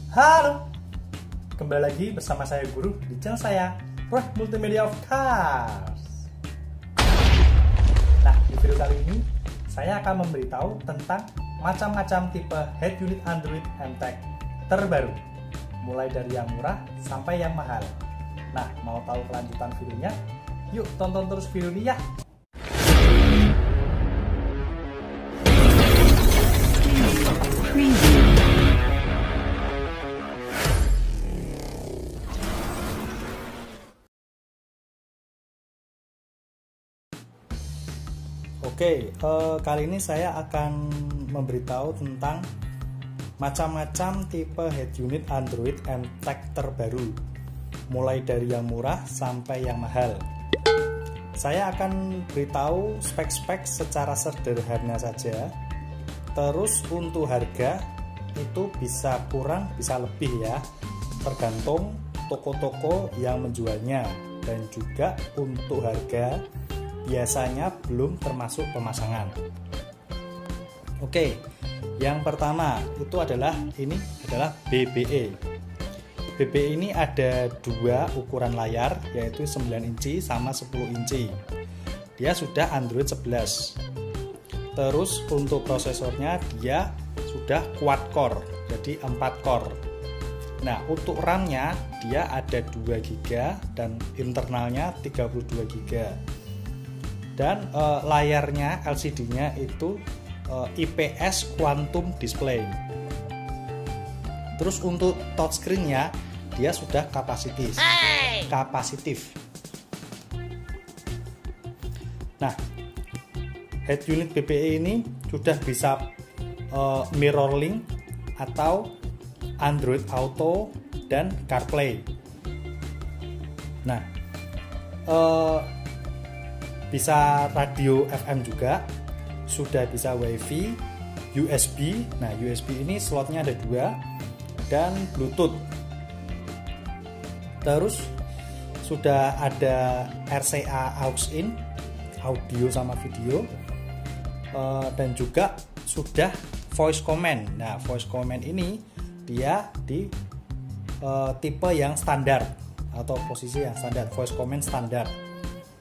Halo, kembali lagi bersama saya Guru di channel saya, Roh Multimedia of Cars. Nah, di video kali ini saya akan memberitahu tentang macam-macam tipe head unit Android MTech terbaru, mulai dari yang murah sampai yang mahal. Nah, mau tahu kelanjutan videonya? Yuk tonton terus video ini ya. Oke, kali ini saya akan memberitahu tentang macam-macam tipe head unit Android MTech terbaru, mulai dari yang murah sampai yang mahal. Saya akan beritahu spek-spek secara sederhana saja. Terus untuk harga itu bisa kurang, bisa lebih ya, tergantung toko-toko yang menjualnya. Dan juga untuk harga biasanya belum termasuk pemasangan. Oke, yang pertama itu adalah BBE. BBE ini ada dua ukuran layar, yaitu 9 inci sama 10 inci. Dia sudah Android 11. Terus untuk prosesornya dia sudah quad core, jadi 4 core. Nah, untuk RAM-nya dia ada 2 GB dan internalnya 32 GB. Dan layarnya LCD-nya itu IPS Quantum Display. Terus untuk touchscreen-nya dia sudah kapasitif. Nah, head unit BBE ini sudah bisa mirroring atau Android Auto dan CarPlay. Nah, bisa radio FM juga, sudah bisa WiFi, USB. Nah, USB ini slotnya ada 2 dan Bluetooth. Terus sudah ada RCA aux in, audio sama video, dan juga sudah voice command. Nah, voice command ini dia di tipe yang standar atau posisi yang standar, voice command standar.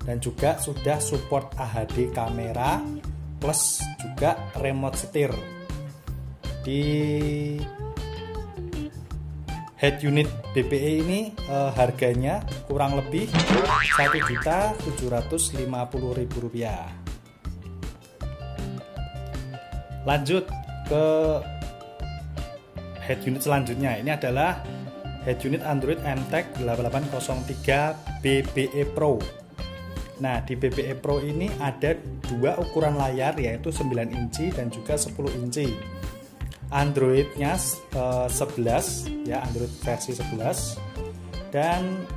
Dan juga sudah support HD kamera plus juga remote setir. Di head unit BBE ini harganya kurang lebih Rp1.750.000. Lanjut ke head unit selanjutnya. Ini adalah head unit Android MTech 8803 BBE Pro. Nah, di BBE Pro ini ada 2 ukuran layar, yaitu 9 inci dan juga 10 inci. Androidnya 11 ya, Android versi 11. Dan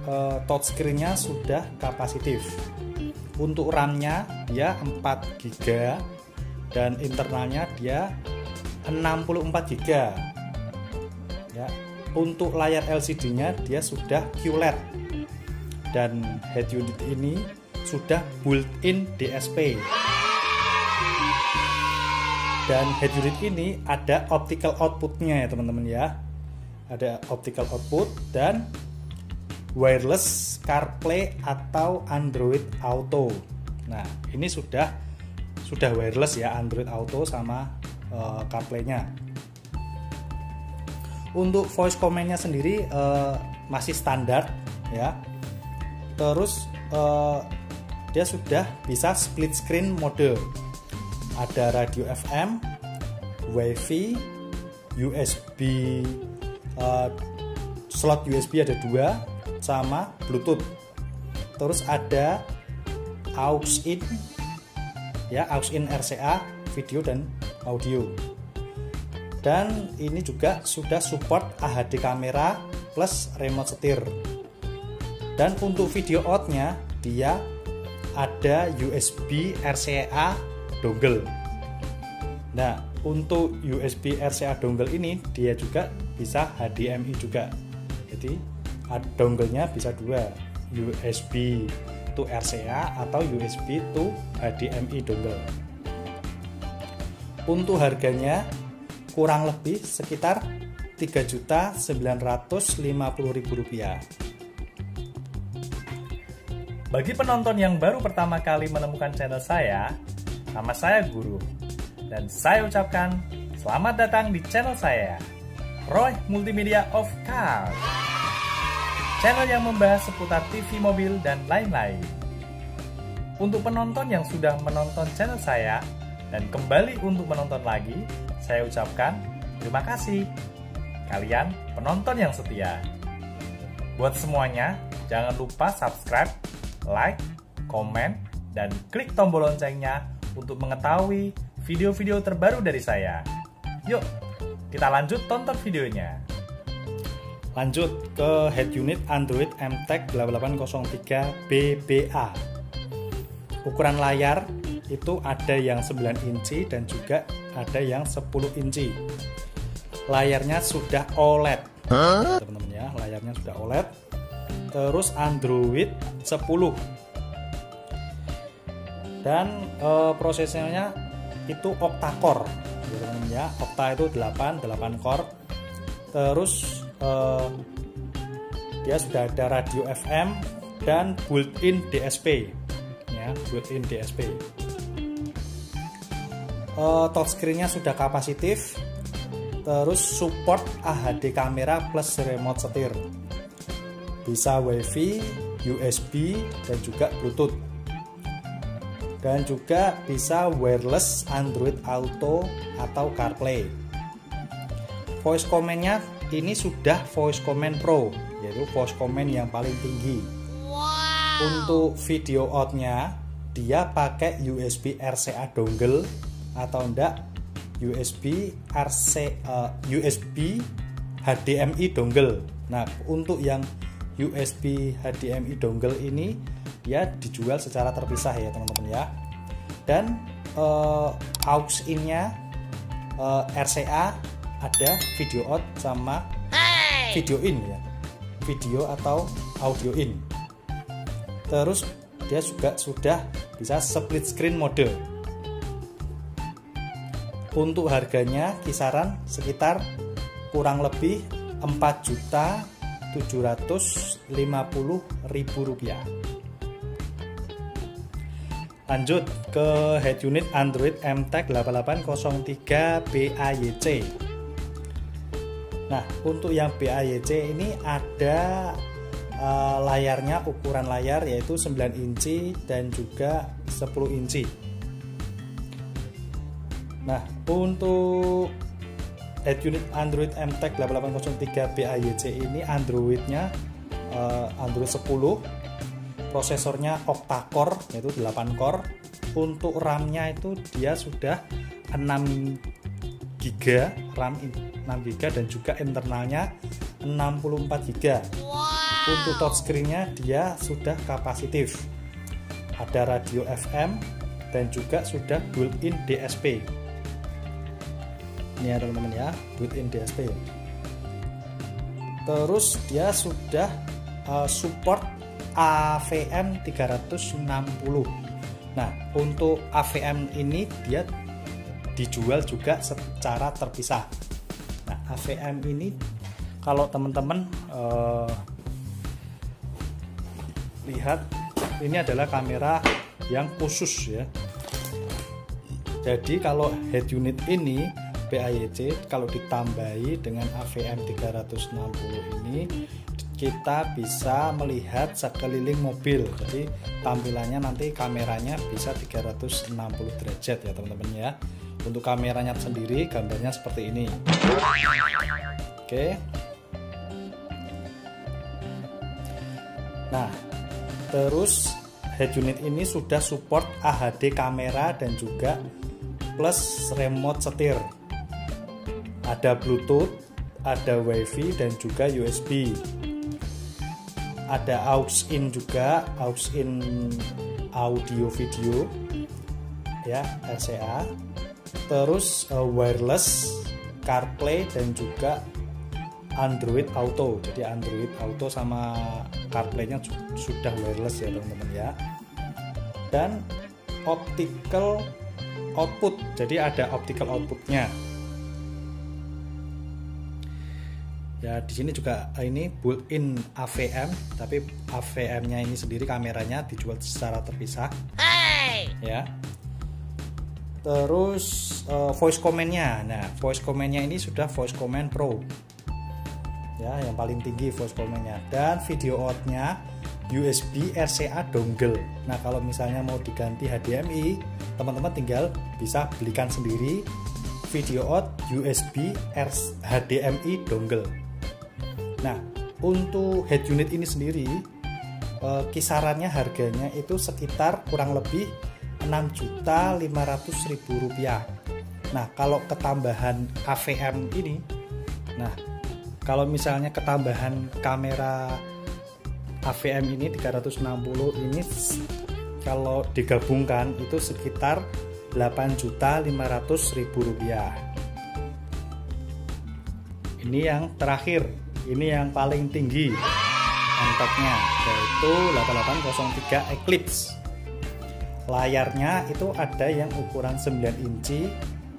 touchscreen-nya sudah kapasitif. Untuk RAM-nya dia 4 GB dan internalnya dia 64 GB. Ya. Untuk layar LCD-nya dia sudah QLED. Dan head unit ini sudah built-in DSP. Dan head unit ini ada optical output-nya ya teman-teman ya. Ada optical output dan wireless CarPlay atau Android Auto. Nah, ini sudah wireless ya, Android Auto sama CarPlay-nya. Untuk voice command-nya sendiri masih standar ya. Terus dia sudah bisa split screen mode. Ada radio FM, WiFi, USB, slot USB ada 2 sama Bluetooth. Terus ada aux in ya, aux in RCA, video dan audio. Dan ini juga sudah support HD kamera plus remote setir. Dan untuk video out-nya dia ada USB RCA dongle. Nah, untuk USB RCA dongle ini dia juga bisa HDMI juga. Jadi dongle-nya bisa 2, USB to RCA atau USB to HDMI dongle. Untuk harganya kurang lebih sekitar Rp3.950.000. Bagi penonton yang baru pertama kali menemukan channel saya, nama saya Guru. Dan saya ucapkan selamat datang di channel saya, Roy Multimedia of Cars. Channel yang membahas seputar TV, mobil, dan lain-lain. Untuk penonton yang sudah menonton channel saya dan kembali untuk menonton lagi, saya ucapkan terima kasih. Kalian penonton yang setia. Buat semuanya, jangan lupa subscribe, like, komen, dan klik tombol loncengnya untuk mengetahui video-video terbaru dari saya. Yuk, kita lanjut tonton videonya. Lanjut ke head unit Android MTEK 8803 BBA. Ukuran layar itu ada yang 9 inci dan juga ada yang 10 inci. Layarnya sudah OLED. Teman-teman ya, layarnya sudah OLED. Terus Android 10. Dan prosesornya itu octa-core. Ya, octa itu 8 core. Terus dia sudah ada radio FM dan built-in DSP. Ya, built-in DSP. Touchscreen-nya sudah kapasitif. Terus support HD kamera plus remote setir. Bisa WiFi, USB, dan juga Bluetooth. Dan juga bisa wireless Android Auto atau CarPlay. Voice command-nya ini sudah voice command Pro, yaitu voice command yang paling tinggi. Untuk video out-nya dia pakai USB RCA dongle atau enggak USB HDMI dongle. Nah, untuk yang USB HDMI dongle ini dia dijual secara terpisah ya teman-teman ya. Dan aux in-nya RCA ada video out sama video in ya. Video atau audio in. Terus dia juga sudah bisa split screen mode. Untuk harganya kisaran sekitar kurang lebih Rp4.750.000. Lanjut ke head unit Android MTEK 8803 BAYC. Nah, untuk yang BAYC ini ada layarnya, ukuran layar yaitu 9 inci dan juga 10 inci. Nah, untuk head unit Android MTEK 8803 BAYC ini Android-nya Android 10. Prosesornya octa-core yaitu 8 core. Untuk RAM-nya itu dia sudah 6 GB RAM 6 GB dan juga internalnya 64 GB. Untuk touchscreen-nya dia sudah kapasitif. Ada radio FM dan juga sudah built-in DSP. Ini ya teman-teman ya, built-in DSP. Terus dia sudah support AVM 360. Nah, untuk AVM ini dia dijual juga secara terpisah. Nah, AVM ini kalau teman-teman lihat, ini adalah kamera yang khusus ya. Jadi kalau head unit ini BAYC kalau ditambahi dengan AVM 360 ini kita bisa melihat sekeliling mobil. Jadi tampilannya nanti kameranya bisa 360 derajat ya teman-teman ya. Untuk kameranya sendiri gambarnya seperti ini. Oke. Nah, terus head unit ini sudah support HD kamera dan juga plus remote setir. Ada Bluetooth, ada WiFi dan juga USB. Ada aux in juga, aux in audio video ya, RCA. Terus wireless CarPlay dan juga Android Auto. Jadi Android Auto sama CarPlay-nya sudah wireless ya teman-teman ya. Dan optical output. Jadi ada optical outputnya. Ya, di sini juga ini built-in AVM, tapi AVM-nya ini sendiri kameranya dijual secara terpisah. Ya. Terus voice command-nya. Nah, voice command-nya ini sudah voice command Pro. Ya, yang paling tinggi voice command-nya. Dan video out-nya USB RCA dongle. Nah, kalau misalnya mau diganti HDMI, teman-teman tinggal bisa belikan sendiri video out USB HDMI dongle. Nah, untuk head unit ini sendiri kisarannya harganya itu sekitar kurang lebih Rp6.500.000. Nah, kalau ketambahan AVM ini, nah kalau misalnya ketambahan kamera AVM ini 360 ini kalau digabungkan itu sekitar Rp8.500.000. Ini yang terakhir, ini yang paling tinggi MTEK-nya, yaitu 8803 Eclipse. Layarnya itu ada yang ukuran 9 inci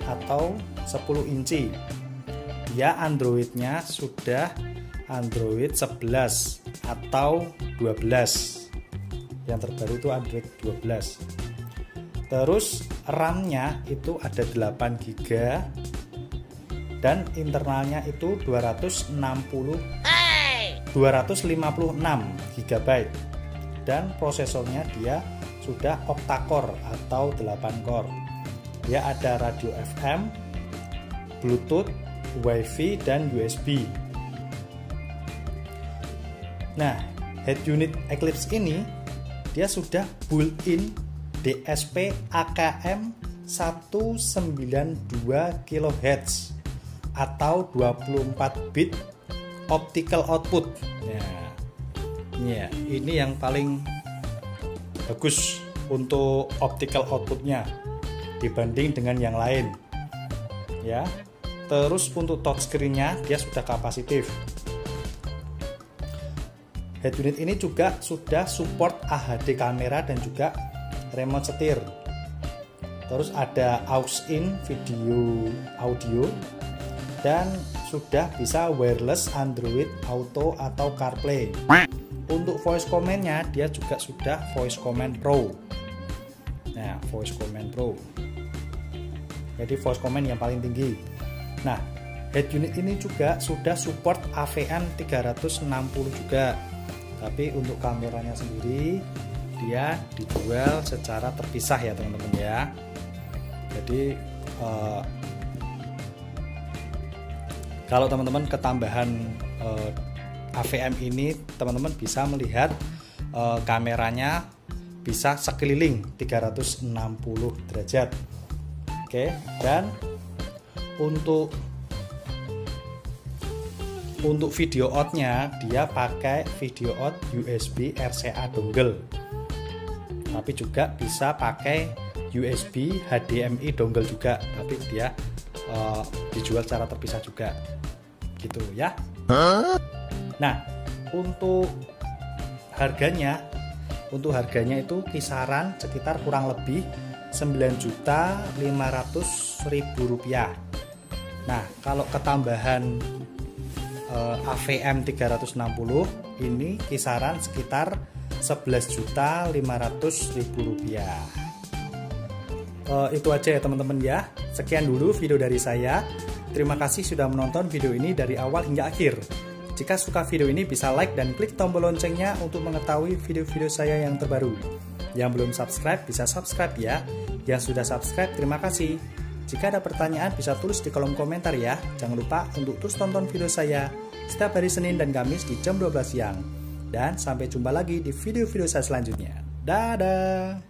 atau 10 inci. Dia Android-nya sudah Android 11 atau 12. Yang terbaru itu Android 12. Terus RAM-nya itu ada 8 GB dan internalnya itu 256 GB dan prosesornya dia sudah octa-core atau 8 core. Dia ada radio FM, Bluetooth, Wi-Fi dan USB. Nah, head unit Eclipse ini dia sudah built-in DSP AKM 192 kHz atau 24 bit optical output. Ya, ini yang paling bagus untuk optical outputnya dibanding dengan yang lain. Ya, terus untuk touchscreen-nya dia sudah kapasitif. Head unit ini juga sudah support AHD kamera dan juga remote setir. Terus ada aux in video audio dan sudah bisa wireless Android Auto atau CarPlay. Untuk voice command-nya dia juga sudah voice command Pro. Nah, voice command Pro. Jadi voice command yang paling tinggi. Nah, head unit ini juga sudah support AVM 360 juga. Tapi untuk kameranya sendiri dia dijual secara terpisah ya teman-teman ya. Jadi kalau teman-teman ketambahan AVM ini, teman-teman bisa melihat kameranya bisa sekeliling 360 derajat. Oke, dan untuk video out-nya dia pakai video out USB RCA dongle. Tapi juga bisa pakai USB HDMI dongle juga, tapi dia dijual secara terpisah juga. Gitu ya. Nah, untuk harganya itu kisaran sekitar kurang lebih Rp9.500.000. Nah, kalau ketambahan AVM 360 ini kisaran sekitar Rp11.500.000. Itu aja ya teman-teman ya. Sekian dulu video dari saya. Terima kasih sudah menonton video ini dari awal hingga akhir. Jika suka video ini bisa like dan klik tombol loncengnya untuk mengetahui video-video saya yang terbaru. Yang belum subscribe bisa subscribe ya. Yang sudah subscribe terima kasih. Jika ada pertanyaan bisa tulis di kolom komentar ya. Jangan lupa untuk terus tonton video saya setiap hari Senin dan Kamis di jam 12 siang. Dan sampai jumpa lagi di video-video saya selanjutnya. Dadah!